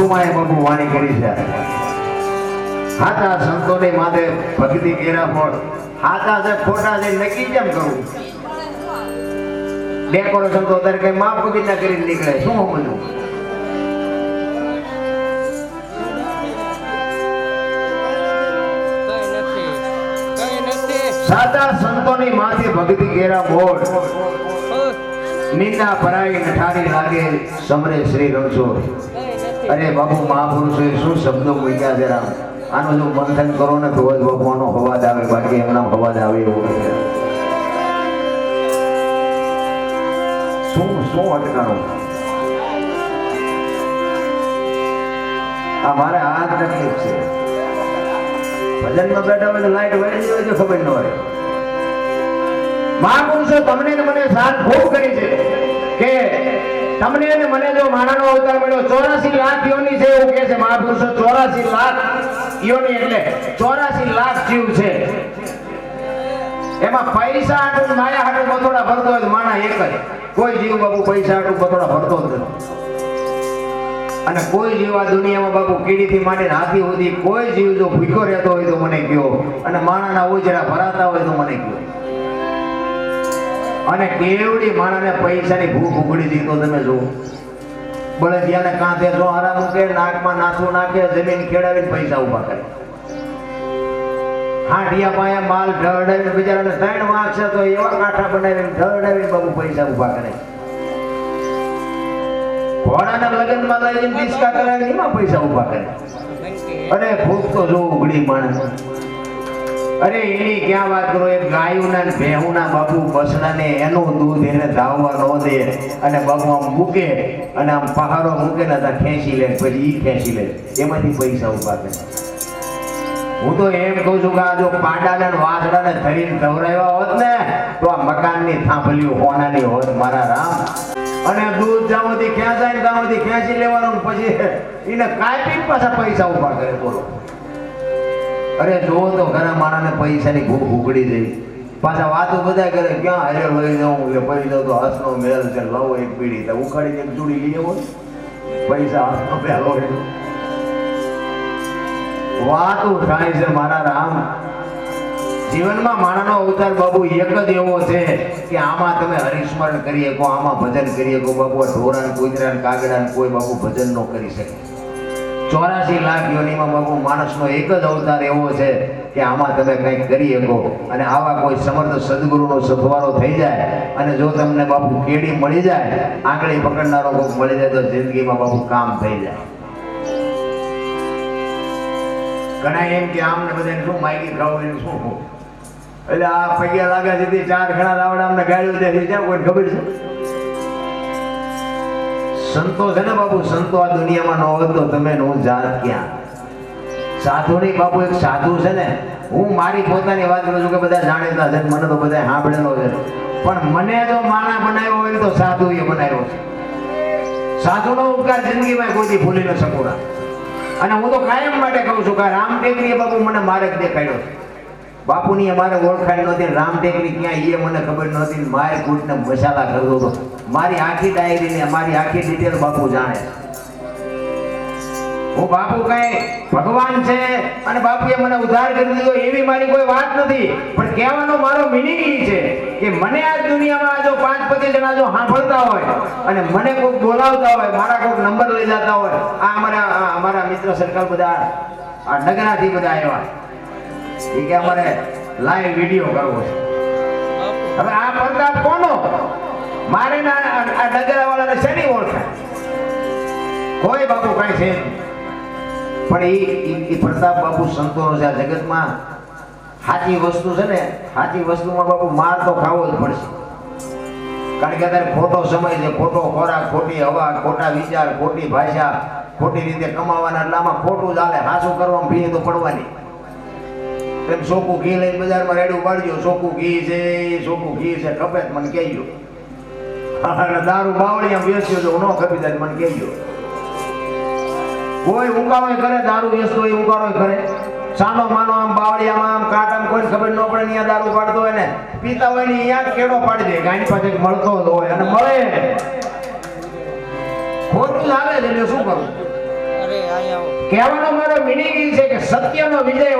ઋતુમાં બાબુ વાણી કરી છે હાથા સંતોની માથે ભક્તિ કેરા ફળ હાથા છે ખોટા છે નક્કી કેમ કરવું ડેકોરેશન તો અત્યારે કઈ માપ બગીચા કરીને નીકળે શું સમજવું સાચા સંતોની માથે ભક્તિ કેરા બોલ નિંદા પરાઈ નઠારી લાગે સમરે શ્રી રણછોડ અરે બાપુ મહાપુરુષોએ શું શબ્દો મૂક્યા છે રામ આનું જો મંથન કરો ને તો જ બાપુ આનો અવાજ આવે બાકી એમના અવાજ આવે એવો નથી શું શું અટકાણું આ મારે આ જ તકલીફ છે ભજનમાં બેઠા હોય તો લાઈટ વળી હોય તો ખબર ન હોય મહાપુરુષો તમને ને મને સાથ ખૂબ કરી છે કે તમને ને મને જો માણાનો અવતાર મળ્યો 84 લાખ યોની છે એવું કહે છે મહાપુરુષો 84 લાખ યોની એટલે 84 લાખ જીવ છે એમાં પૈસા હાટું માયા હાટું બતોડા ભરતો હોય તો માણા એક જ કોઈ જીવ બાપુ પૈસા હાટું બતોડા ભરતો જ નથી અને કોઈ જીવ આ દુનિયામાં બાપુ કીડીથી માંડીને હાથી સુધી કોઈ જીવ જો ભૂખ્યો રહેતો હોય તો મને કયો અને માણાના ઉજળા ભરાતા હોય તો મને કયો અને કેવડી માણાને પૈસાની ભૂખ ઉગડી હતી તો તમે જુઓ બળદિયાને કાંધે જો હારા મૂકે નાકમાં નાથું નાખે જમીન ખેડાવીને પૈસા ઉભા કરે હાંડિયા પાયા માલ ઢળાવીને બિચારાને 3 વાંક છે તો એવા કાંઠા બનાવીને ઢળાવીને બાબુ પૈસા ઉભા કરે ઘોડાના લગ્નમાં લઈને ડિસ્કા કરાવીને એમાં પૈસા ઉભા કરે અરે ભૂખ તો જો ઉગડી માણસ અરે એની ક્યાં વાત કરો એક ગાયુના ને ભેહુના બાપુ બસડાને એનું દૂધ એને ધાવવા ન દે અને બાપુ આમ મૂકે અને આમ પહાડો મૂકે ને ત્યાં ખેંચી લે પછી ઈ ખેંચી લે એમાંથી પૈસા ઉભા કરે હું તો એમ કહું છું કે આ જો પાંડાને વાસડાને ધરીને ધવરાવ્યા હોત ને તો આ મકાનની થાંભલીઓ હોનાની હોત મારા રામ અને દૂધ જાવથી ખેંચાય ને તાવથી ખેંચી લેવાનું પછી એને કાપી પાછા પૈસા ઉભા કરે બોલો અરે જો તો ઘણા માણસને પૈસાની ભૂખ ઉગડી જઈ પાછા વાતો બધા કરે ક્યાં હારે લઈ જાઉં કે પડી જાઉં તો હસનો મેલ છે લવ એક પીડી તો ઉખાડીને એક ચૂડી લઈ આવો પૈસા હસનો મેલ હોય વાતો થાય છે મારા રામ જીવનમાં માણાનો અવતાર બાબુ એક જ એવો છે કે આમાં તમે હરિસ્મરણ કરી શકો આમાં ભજન કરી શકો બાબુ ઢોરાન કુતરાન કાગડાન કોઈ બાબુ ભજન ન કરી શકે 84 લાખ યોનીમાં બાબુ માણસનો એક જ અવતાર એવો છે કે આમાં તમે કંઈક કરી શકો અને આવા કોઈ સમર્થ સદગુરુનો સથવારો થઈ જાય અને જો તમને બાપુ કેડી મળી જાય આંગળી પકડનારો કોક મળી જાય તો જિંદગીમાં બાપુ કામ થઈ જાય ઘણા એમ કે આમને બધાને શું માગી ખાવું શું એટલે આ પૈયા લાગ્યા સુધી 4 ઘણા દાવડા અમને ગાળ્યું દે છે કોઈ ખબર છે સંતો છે ને બાપુ સંતો આ દુનિયામાં ન હોત તો તમે નો જાત ક્યાં સાધુની બાપુ એક સાધુ છે ને હું મારી પોતાની વાત કરું છું કે બધા જાણીતા છે મને તો બધા સાંભળેલો છે પણ મને જો માણા બનાવ્યો હોય તો સાધુ એ બનાવ્યો છે સાધુનો ઉપકાર જિંદગીમાં કોઈથી ભૂલી ન શકું અને હું તો કાયમ માટે કહું છું કે રામ ટેકરીએ બાપુ મને માર્ગ દેખાડ્યો છે બાપુની અમારે ઓળખાણ નહોતી રામ ટેકરી ક્યાં એ મને ખબર નહોતી મારે કૂટને મસાલા કરતો હતો મારી આખી ડાયરી ને મારી આખી ડિટેલ બાપુ જાણે હું બાપુ કઈ ભગવાન છે અને બાપુએ મને ઉદ્ધાર કરી દીધો એવી મારી કોઈ વાત નથી પણ કહેવાનો મારો મિનિંગ એ છે કે મને આ દુનિયામાં જો 5-25 જણા જો સાંભળતા હોય અને મને કોઈ બોલાવતા હોય મારા કોઈ નંબર લઈ જતા હોય આ અમારા મિત્ર સર્કલ બધા આ નગરાથી બધા આવ્યા એ કે અમારે લાઈવ વિડીયો કરવો છે હવે આ પ્રતાપ કોનો મારે આ નગરા વાળાને શેની ઓળખાય કોઈ બાપુ કઈ છે પણ એ પ્રતાપ બાપુ સંતોનો છે આ જગતમાં સાચી વસ્તુ છે ને સાચી વસ્તુમાં બાપુ માર તો ખાવો જ પડશે કારણ કે અત્યારે ખોટો સમય છે ખોટો ખોરાક ખોટી હવા ખોટા વિચાર ખોટી ભાષા ખોટી રીતે કમાવાના એટલે આમાં ખોટું ચાલે હાસું કરવામાં ભીએ તો પડવાની તેમ સોકું ઘી લઈને બજારમાં રેડું પાડજો સોકું ઘી છે ખપે મને કહેજો અને દારૂ બાવળિયા વેચ્યો તો ન ખપી જાય મને કહેજો કોઈ ઉકાળો કરે દારૂ વેચતો હોય ઉકાળો કરે સાનો માનો આમ બાવળિયામાં આમ કાંટામાં કોઈ ખબર ન પડે અહીંયા દારૂ પાડતો હોય ને પીતા હોય ને અહીંયા કેડો પાડી દે ગાયની પાસે મળતો હોય અને મળે ખોટું આવે છે એટલે શું કરવું કહેવાનો મારો મિનિંગ એ છે કે સત્યનો વિજય